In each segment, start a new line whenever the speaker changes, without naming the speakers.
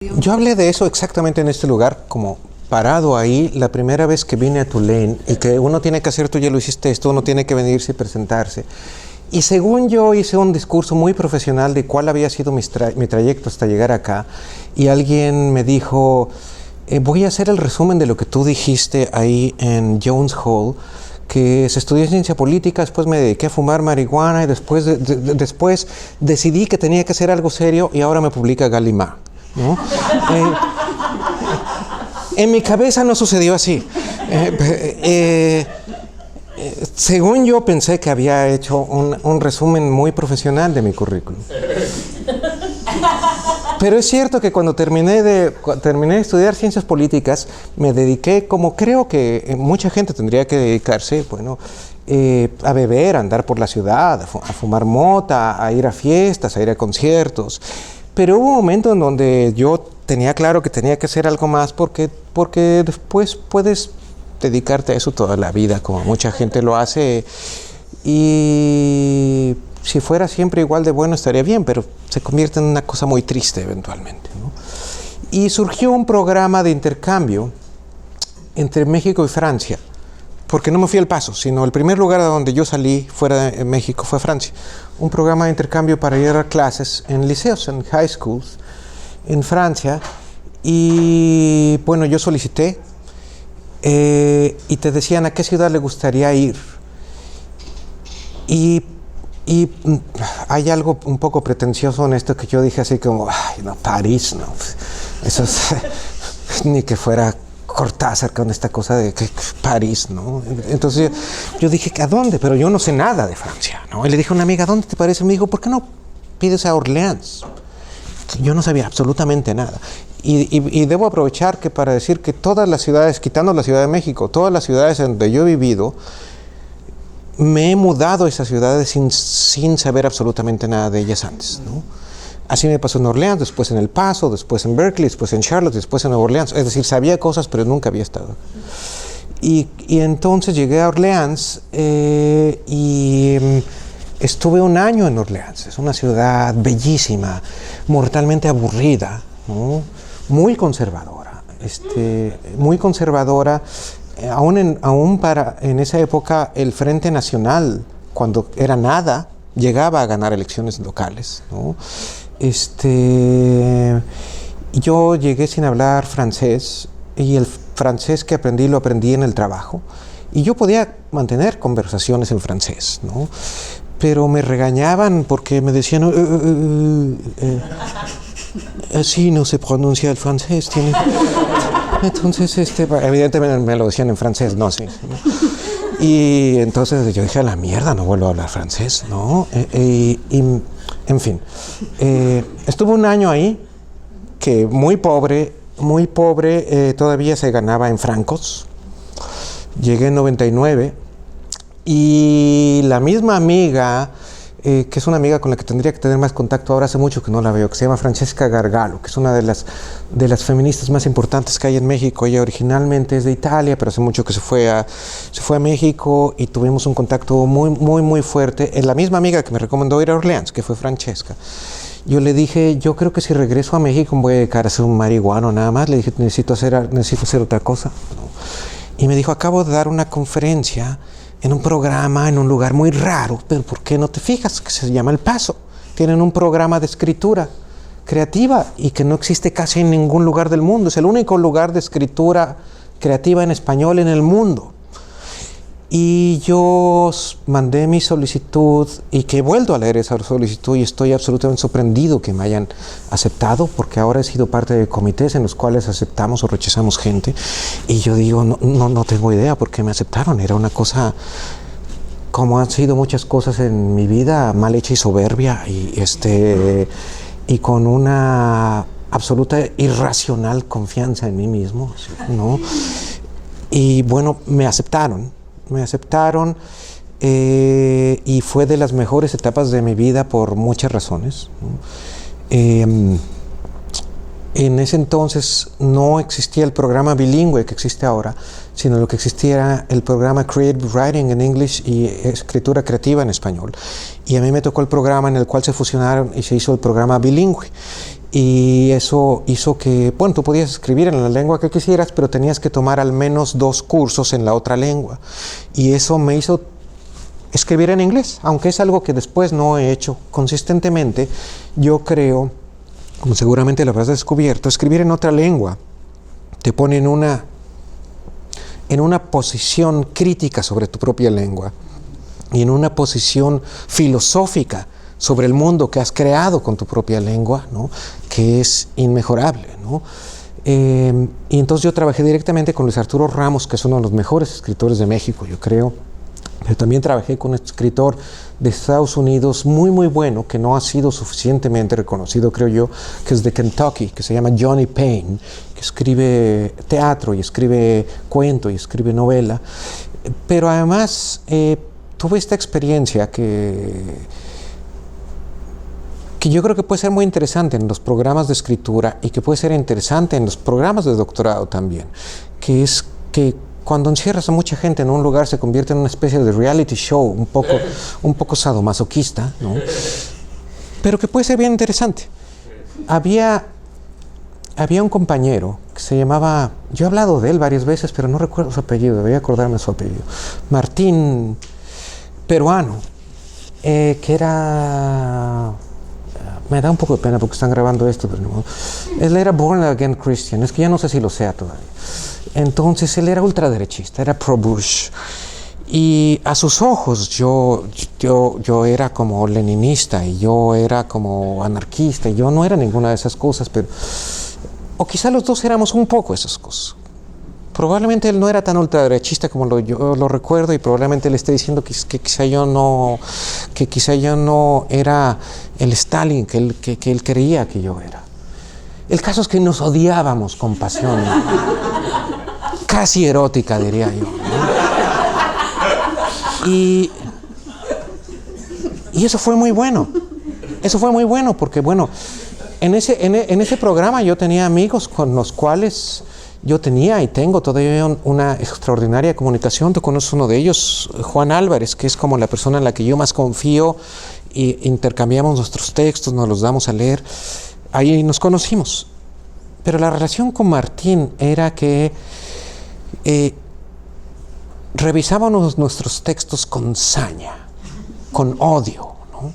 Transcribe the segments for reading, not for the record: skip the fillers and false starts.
Yo hablé de eso exactamente en este lugar, como parado ahí, la primera vez que vine a Tulane, y que uno tiene que hacer, tú ya lo hiciste esto, uno tiene que venirse y presentarse. Y según yo hice un discurso muy profesional de cuál había sido mi trayecto hasta llegar acá, y alguien me dijo, voy a hacer el resumen de lo que tú dijiste ahí en Jones Hall, que se estudió ciencia política, después me dediqué a fumar marihuana, y después decidí que tenía que hacer algo serio, y ahora me publica Gallimard, ¿no? En mi cabeza no sucedió así. Según yo pensé que había hecho un resumen muy profesional de mi currículum. Pero es cierto que cuando terminé de estudiar ciencias políticas, me dediqué, como creo que mucha gente tendría que dedicarse, bueno, a beber, a andar por la ciudad, a fumar mota, a ir a fiestas, a ir a conciertos. Pero hubo un momento en donde yo tenía claro que tenía que hacer algo más porque después puedes dedicarte a eso toda la vida, como mucha gente lo hace. Y si fuera siempre igual de bueno estaría bien, pero se convierte en una cosa muy triste eventualmente, ¿no? Y surgió un programa de intercambio entre México y Francia, porque no me fui al Paso, sino el primer lugar a donde yo salí fuera de México fue Francia. Un programa de intercambio para ir a clases en liceos, en high schools, en Francia. Y bueno, yo solicité y te decían a qué ciudad le gustaría ir. Y hay algo un poco pretencioso en esto que yo dije así como, ay, no, París, no. Eso es, ni que fuera Cortázar con esta cosa de que París, ¿no? Entonces yo dije, ¿a dónde? Pero yo no sé nada de Francia, ¿no? Y le dije a una amiga, ¿dónde te parece? Me dijo, ¿por qué no pides a Orleans? Yo no sabía absolutamente nada. Y debo aprovechar que para decir que todas las ciudades, quitando la Ciudad de México, todas las ciudades en donde yo he vivido, me he mudado a esas ciudades sin saber absolutamente nada de ellas antes, ¿no? Así me pasó en Orleans, después en El Paso, después en Berkeley, después en Charlotte, después en Nueva Orleans. Es decir, sabía cosas, pero nunca había estado. Y entonces llegué a Orleans y estuve un año en Orleans. Es una ciudad bellísima, mortalmente aburrida, ¿no? Muy conservadora. Muy conservadora. Aún en esa época el Frente Nacional, cuando era nada, llegaba a ganar elecciones locales, ¿no? Yo llegué sin hablar francés y el francés que aprendí lo aprendí en el trabajo y yo podía mantener conversaciones en francés, ¿no? Pero me regañaban porque me decían así no se pronuncia el francés, tiene... Entonces, evidentemente me lo decían en francés, no, sí, ¿no? Y entonces yo dije, a la mierda, no vuelvo a hablar francés, ¿no? En fin, estuve un año ahí, que muy pobre, todavía se ganaba en francos. Llegué en 99 y la misma amiga, que es una amiga con la que tendría que tener más contacto, ahora hace mucho que no la veo, que se llama Francesca Gargalo, que es una de las feministas más importantes que hay en México. Ella originalmente es de Italia, pero hace mucho que se fue a México y tuvimos un contacto muy fuerte. Es la misma amiga que me recomendó ir a Orleans, que fue Francesca. Yo le dije, yo creo que si regreso a México me voy a dedicar a ser un marihuano nada más. Le dije, necesito hacer otra cosa, ¿no? Y me dijo, acabo de dar una conferencia en un programa, en un lugar muy raro, pero ¿por qué no te fijas? Que se llama El Paso. Tienen un programa de escritura creativa y que no existe casi en ningún lugar del mundo. Es el único lugar de escritura creativa en español en el mundo. Y yo mandé mi solicitud y que he vuelto a leer esa solicitud y estoy absolutamente sorprendido que me hayan aceptado, porque ahora he sido parte de comités en los cuales aceptamos o rechazamos gente y yo digo, no tengo idea por qué me aceptaron. Era una cosa, como han sido muchas cosas en mi vida, mal hecha y soberbia y con una absoluta irracional confianza en mí mismo, ¿no? Y bueno, me aceptaron y fue de las mejores etapas de mi vida por muchas razones, ¿no? En ese entonces no existía el programa bilingüe que existe ahora, sino lo que existía era el programa Creative Writing en English y escritura creativa en español. Y a mí me tocó el programa en el cual se fusionaron y se hizo el programa bilingüe. Y eso hizo que, bueno, tú podías escribir en la lengua que quisieras, pero tenías que tomar al menos 2 cursos en la otra lengua. Y eso me hizo escribir en inglés, aunque es algo que después no he hecho consistentemente. Yo creo, como seguramente lo habrás descubierto, escribir en otra lengua te pone en una posición crítica sobre tu propia lengua y en una posición filosófica sobre el mundo que has creado con tu propia lengua, ¿no? Que es inmejorable, ¿no? Y entonces yo trabajé directamente con Luis Arturo Ramos, que es uno de los mejores escritores de México, yo creo. Pero también trabajé con un escritor de Estados Unidos muy, muy bueno, que no ha sido suficientemente reconocido, creo yo, que es de Kentucky, que se llama Johnny Payne, que escribe teatro y escribe cuento y escribe novela. Pero además tuve esta experiencia que yo creo que puede ser muy interesante en los programas de escritura y que puede ser interesante en los programas de doctorado también, que es que cuando encierras a mucha gente en un lugar se convierte en una especie de reality show un poco sadomasoquista, ¿no? Pero que puede ser bien interesante. Había un compañero que se llamaba, yo he hablado de él varias veces, pero no recuerdo su apellido, debería acordarme de su apellido, Martín, peruano, que era... Me da un poco de pena porque están grabando esto, pero no. Él era born again Christian, es que ya no sé si lo sea todavía. Entonces él era ultraderechista, era pro-Bush. Y a sus ojos yo era como leninista y yo era como anarquista y yo no era ninguna de esas cosas, pero... O quizá los dos éramos un poco esas cosas. Probablemente él no era tan ultraderechista como yo lo recuerdo y probablemente le esté diciendo que quizá yo no era el Stalin que él creía que yo era. El caso es que nos odiábamos con pasión, casi erótica diría yo, ¿no? Y eso fue muy bueno. Eso fue muy bueno porque, bueno, en ese programa yo tenía amigos con los cuales yo tenía y tengo todavía una extraordinaria comunicación. Tú conoces uno de ellos, Juan Álvarez, que es como la persona en la que yo más confío, y intercambiamos nuestros textos, nos los damos a leer. Ahí nos conocimos. Pero la relación con Martín era que revisábamos nuestros textos con saña, con odio, ¿no?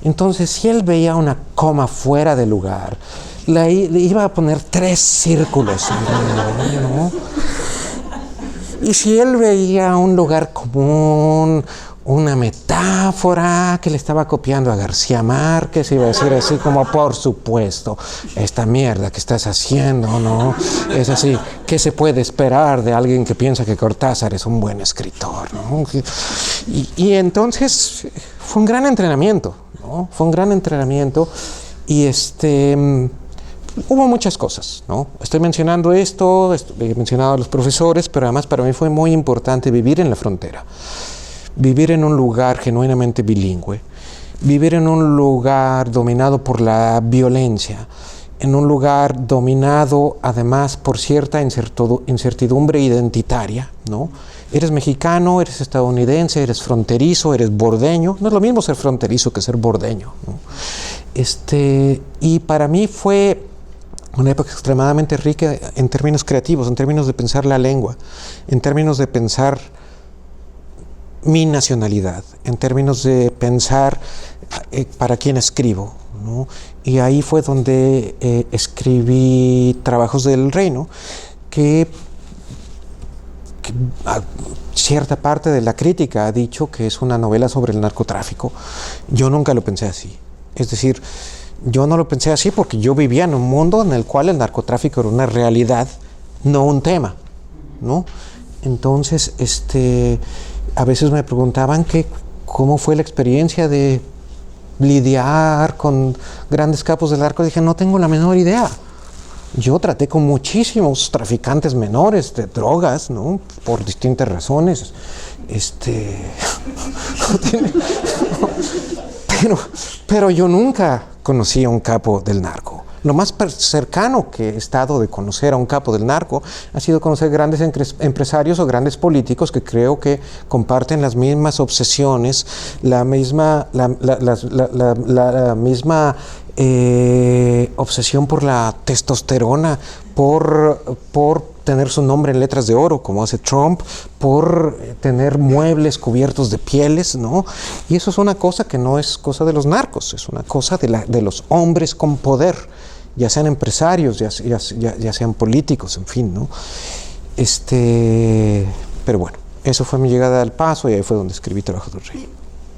Entonces, si él veía una coma fuera de lugar, le iba a poner 3 círculos, ¿no? Y si él veía un lugar común, una metáfora que le estaba copiando a García Márquez, iba a decir así como, por supuesto, esta mierda que estás haciendo, ¿no? Es así, ¿qué se puede esperar de alguien que piensa que Cortázar es un buen escritor, ¿no? Y entonces fue un gran entrenamiento, ¿no? Fue un gran entrenamiento y hubo muchas cosas, ¿no? Estoy mencionando esto, he mencionado a los profesores, pero además para mí fue muy importante vivir en la frontera, vivir en un lugar genuinamente bilingüe, vivir en un lugar dominado por la violencia, en un lugar dominado además por cierta incertidumbre identitaria, ¿no? Eres mexicano, eres estadounidense, eres fronterizo, eres bordeño. No es lo mismo ser fronterizo que ser bordeño, ¿no? Y para mí fue una época extremadamente rica en términos creativos, en términos de pensar la lengua, en términos de pensar mi nacionalidad, en términos de pensar para quién escribo, ¿no? Y ahí fue donde escribí Trabajos del Reino, que cierta parte de la crítica ha dicho que es una novela sobre el narcotráfico. Yo nunca lo pensé así. Es decir, yo no lo pensé así porque yo vivía en un mundo en el cual el narcotráfico era una realidad, no un tema, ¿no? Entonces, a veces me preguntaban cómo fue la experiencia de lidiar con grandes capos del narco. Dije, no tengo la menor idea. Yo traté con muchísimos traficantes menores de drogas, ¿no? Por distintas razones. Pero yo nunca conocí a un capo del narco. lo más cercano que he estado de conocer a un capo del narco ha sido conocer grandes empresarios o grandes políticos que creo que comparten las mismas obsesiones, la misma obsesión por la testosterona, por tener su nombre en letras de oro, como hace Trump, por tener muebles cubiertos de pieles, ¿no? Y eso es una cosa que no es cosa de los narcos, es una cosa de los hombres con poder, ya sean empresarios, ya sean políticos, en fin, ¿no? Pero bueno, eso fue mi llegada al Paso y ahí fue donde escribí Trabajo del Rey.